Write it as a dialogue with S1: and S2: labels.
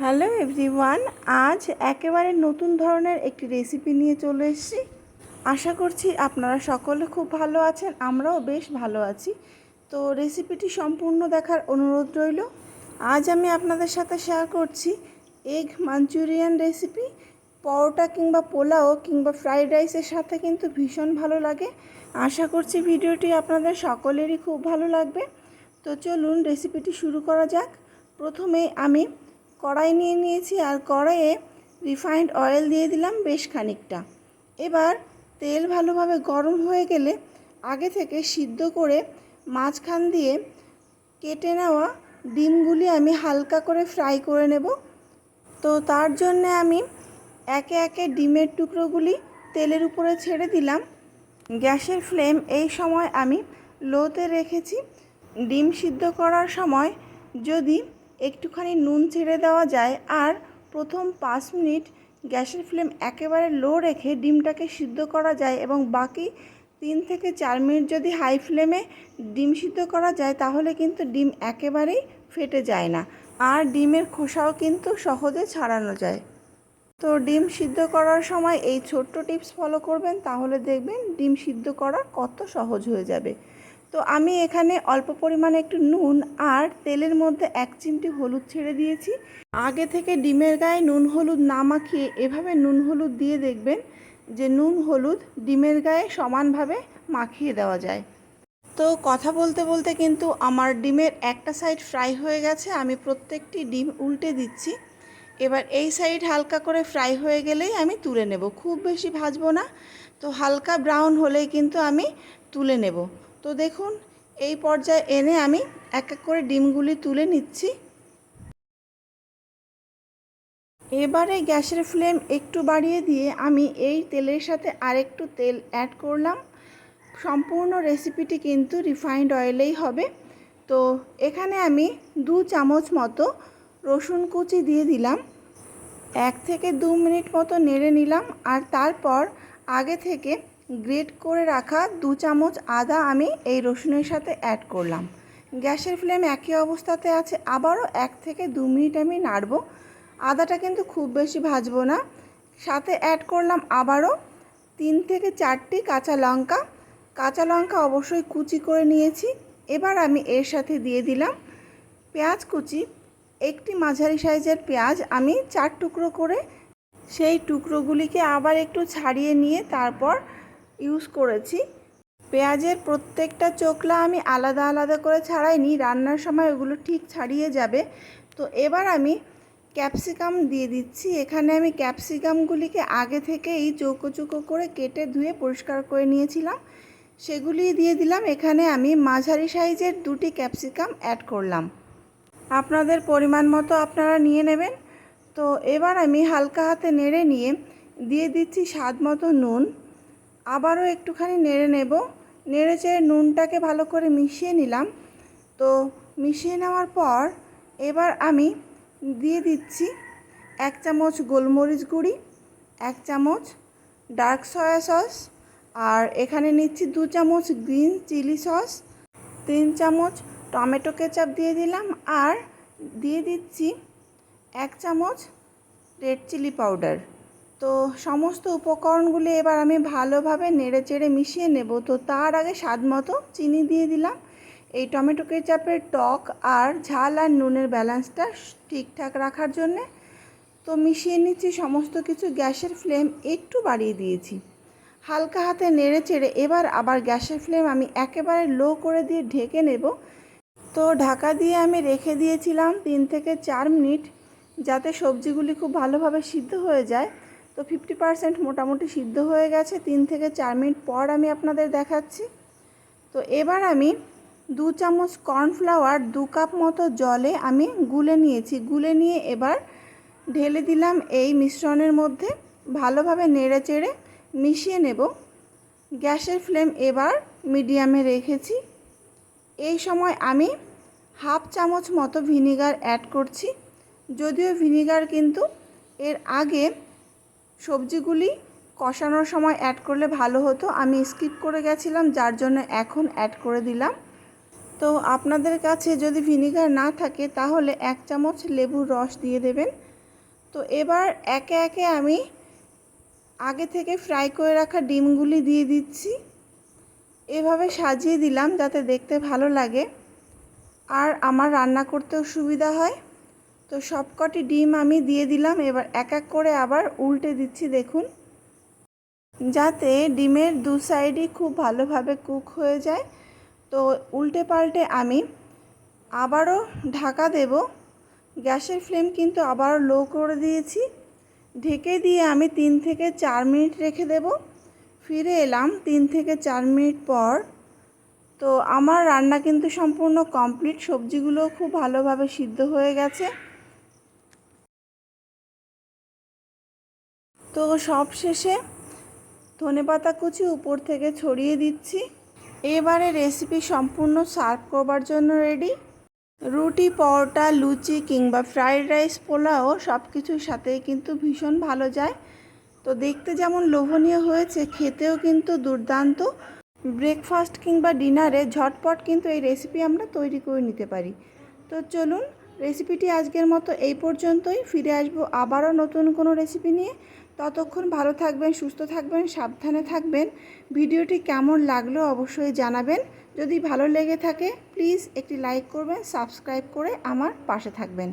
S1: Hello everyone, আজ একেবারে নতুন ধরনের একটি রেসিপি নিয়ে চলে এসেছি। আশা করছি আপনারা সকলে খুব ভালো আছেন, আমরাও বেশ ভালো আছি। তো রেসিপিটি সম্পূর্ণ দেখার অনুরোধ রইল। আজ আমি আপনাদের সাথে শেয়ার করছি এগ মাঞ্চুরিয়ান রেসিপি। পরোটা কিংবা পোলাও কিংবা ফ্রাইড রাইসের সাথে কিন্তু ভীষণ ভালো লাগে। আশা করছি ভিডিওটি আপনাদের সকলেরই খুব ভালো লাগবে। তো চলুন রেসিপিটি শুরু করা যাক। প্রথমে আমি কড়াই নিয়ে নিয়েছি আর কড়াইয়ে রিফাইন্ড অয়েল দিয়ে দিলাম বেশ খানিকটা। এবার তেল ভালোভাবে গরম হয়ে গেলে আগে থেকে সিদ্ধ করে মাঝখান দিয়ে কেটে নেওয়া ডিমগুলি আমি হালকা করে ফ্রাই করে নেব। তো তার জন্য আমি একে একে ডিমের টুকরোগুলি তেলের উপরে ছেড়ে দিলাম। গ্যাসের ফ্লেম এই সময় আমি লোতে রেখেছি। ডিম সিদ্ধ করার সময় যদি একটুখানি নুন ছেড়ে দেওয়া যায় আর প্রথম 5 মিনিট গ্যাসের ফ্লেম একেবারে লো রেখে ডিমটাকে সিদ্ধ করা যায় এবং বাকি 3 থেকে 4 মিনিট যদি হাই ফ্লেমে ডিম সিদ্ধ করা যায় তাহলে কিন্তু ডিম একেবারেই ফেটে যায় না, আর ডিমের খোসাও কিন্তু সহজে ছাড়ানো যায়। তো ডিম সিদ্ধ করার সময় এই ছোট্ট টিপস ফলো করবেন, তাহলে দেখবেন ডিম সিদ্ধ করা কত সহজ হয়ে যাবে। তো আমি এখানে অল্প পরিমাণে একটু নুন আর তেলের মধ্যে 1 চিমটি হলুদ ছেড়ে দিয়েছি। আগে থেকে ডিমের গায়ে নুন হলুদ না মাখিয়ে এভাবে নুন হলুদ দিয়ে দেখবেন যে নুন হলুদ ডিমের গায়ে সমানভাবে মাখিয়ে দেওয়া যায়। তো কথা বলতে বলতে কিন্তু আমার ডিমের একটা সাইড ফ্রাই হয়ে গেছে। আমি প্রত্যেকটি ডিম উল্টে দিচ্ছি। এবার এই সাইড হালকা করে ফ্রাই হয়ে গেলেই আমি তুলে নেব, খুব বেশি ভাজবো না। তো হালকা ব্রাউন হলেই কিন্তু আমি তুলে নেব। তো দেখুন এই পর্যায়ে এনে আমি এক এক করে ডিমগুলি তুলে নিচ্ছি। এবারে গ্যাসের ফ্লেম একটু বাড়িয়ে দিয়ে আমি এই তেলের সাথে আরেকটু তেল অ্যাড করলাম। সম্পূর্ণ রেসিপিটি কিন্তু রিফাইন্ড অয়েলেই হবে। তো এখানে আমি 2 চামচ মতো রসুন কুচি দিয়ে দিলাম। 1 থেকে 2 মিনিট মতো নেড়ে নিলাম আর তারপর আগে থেকে গ্রেট করে রাখা 2 চামচ আদা আমি এই রসুনের সাথে অ্যাড করলাম। গ্যাসের ফ্লেম একই অবস্থাতে আছে, আবারও 1 থেকে 2 মিনিট আমি নাড়ব। আদাটা কিন্তু খুব বেশি ভাজবো না। সাথে অ্যাড করলাম আবারও 3 থেকে 4টি কাঁচা লঙ্কা। কাঁচা লঙ্কা অবশ্যই কুচি করে নিয়েছি। এবার আমি এর সাথে দিয়ে দিলাম পেঁয়াজ কুচি। একটি মাঝারি সাইজের পেঁয়াজ আমি 4 টুকরো করে সেই টুকরোগুলিকে আবার একটু ছাড়িয়ে নিয়ে তারপর ইউজ করেছি। পেঁয়াজের প্রত্যেকটা চোকলা আমি আলাদা আলাদা করে ছাড়াইনি, রান্নার সময় ওগুলো ঠিক ছাড়িয়ে যাবে। তো এবার আমি ক্যাপসিকাম দিয়ে দিচ্ছি। এখানে আমি ক্যাপসিকামগুলিকে আগে থেকেই চৌকো চৌকো করে কেটে ধুয়ে পরিষ্কার করে নিয়েছিলাম, সেগুলি দিয়ে দিলাম। এখানে আমি মাঝারি সাইজের 2টি ক্যাপসিকাম অ্যাড করলাম। আপনাদের পরিমাণ মতো আপনারা নিয়ে নেবেন। তো এবার আমি হালকা হাতে নেড়ে নিয়ে দিয়ে দিচ্ছি স্বাদ মতো নুন। আবারও একটুখানি নেড়ে নেব। নেড়ে চেড়ে নুনটাকে ভালো করে মিশিয়ে নিলাম। তো মিশিয়ে নেওয়ার পর এবার আমি দিয়ে দিচ্ছি 1 চামচ গোলমরিচ গুঁড়ি, 1 চামচ ডার্ক সয়া সস, আর এখানে নিচ্ছি 2 চামচ গ্রিন চিলি সস, 3 চামচ টমেটো কেচাপ দিয়ে দিলাম, আর দিয়ে দিচ্ছি 1 চামচ রেড চিলি পাউডার। তো সমস্ত উপকরণগুলি এবার আমি ভালোভাবে নেড়ে চেড়ে মিশিয়ে নেব। তো তার আগে স্বাদ মতো চিনি দিয়ে দিলাম। এই টমেটো কেচাপের টক আর ঝাল আর নুনের ব্যালেন্সটা ঠিকঠাক রাখার জন্যে। তো মিশিয়ে নিচ্ছি সমস্ত কিছু। গ্যাসের ফ্লেম একটু বাড়িয়ে দিয়েছি। হালকা হাতে নেড়ে চেড়ে এবার আবার গ্যাসের ফ্লেম আমি একেবারে লো করে দিয়ে ঢেকে নেব। তো ঢাকা দিয়ে আমি রেখে দিয়েছিলাম 3 থেকে 4 মিনিট, যাতে সবজিগুলি খুব ভালোভাবে সিদ্ধ হয়ে যায়। তো 50% মোটামুটি সিদ্ধ হয়ে গেছে। 3 থেকে 4 মিনিট পর আমি আপনাদের দেখাচ্ছি। তো এবার আমি 2 চামচ কর্নফ্লাওয়ার 2 কাপ মতো জলে আমি গুলে নিয়েছি। গুলে নিয়ে এবার ঢেলে দিলাম এই মিশ্রণের মধ্যে। ভালোভাবে নেড়ে চেড়ে মিশিয়ে নেব। গ্যাসের ফ্লেম এবার মিডিয়ামে রেখেছি। এই সময় আমি হাফ চামচ মতো ভিনিগার অ্যাড করছি। যদিও ভিনিগার কিন্তু এর আগে সবজিগুলি কষানোর সময় অ্যাড করলে ভালো হতো, আমি স্কিপ করে গেছিলাম, যার জন্য এখন অ্যাড করে দিলাম। তো আপনাদের কাছে যদি ভিনিগার না থাকে তাহলে 1 চামচ লেবুর রস দিয়ে দেবেন। তো এবার একে একে আমি আগে থেকে ফ্রাই করে রাখা ডিমগুলি দিয়ে দিচ্ছি। এভাবে সাজিয়ে দিলাম যাতে দেখতে ভালো লাগে আর আমার রান্না করতেও সুবিধা হয়। তো সবকটি ডিম আমি দিয়ে দিলাম। এবার এক এক করে আবার উল্টে দিচ্ছি, দেখুন, যাতে ডিমের দু সাইডই খুব ভালোভাবে কুক হয়ে যায়। তো উল্টে পাল্টে আমি আবারও ঢাকা দেব। গ্যাসের ফ্লেম কিন্তু আবারও লো করে দিয়েছি। ঢেকে দিয়ে আমি 3 থেকে 4 মিনিট রেখে দেব। ফিরে এলাম 3 থেকে 4 মিনিট পর। তো আমার রান্না কিন্তু সম্পূর্ণ কমপ্লিট। সবজিগুলো খুব ভালোভাবে সিদ্ধ হয়ে গেছে। তো সব শেষে ধনেপাতা কুচি উপর থেকে ছড়িয়ে দিচ্ছি। এবারে রেসিপি সম্পূর্ণ সার্ভ করবার জন্য রেডি। রুটি, পরোটা, লুচি কিংবা ফ্রাইড রাইস, পোলাও সব কিছুর সাথেই কিন্তু ভীষণ ভালো যায়। তো দেখতে যেমন লোভনীয় হয়েছে, খেতেও কিন্তু দুর্দান্ত। ব্রেকফাস্ট কিংবা ডিনারে ঝটপট কিন্তু এই রেসিপি আমরা তৈরি করে নিতে পারি। তো চলুন, রেসিপিটি আজকের মতো এই পর্যন্তই। ফিরে আসবো আবারও নতুন কোনো রেসিপি নিয়ে। ততক্ষণ ভালো থাকবেন, সুস্থ থাকবেন, সাবধানে থাকবেন। ভিডিওটি কেমন লাগলো অবশ্যই জানাবেন। যদি ভালো লেগে থাকে প্লিজ একটি লাইক করবেন, সাবস্ক্রাইব করে আমার পাশে থাকবেন।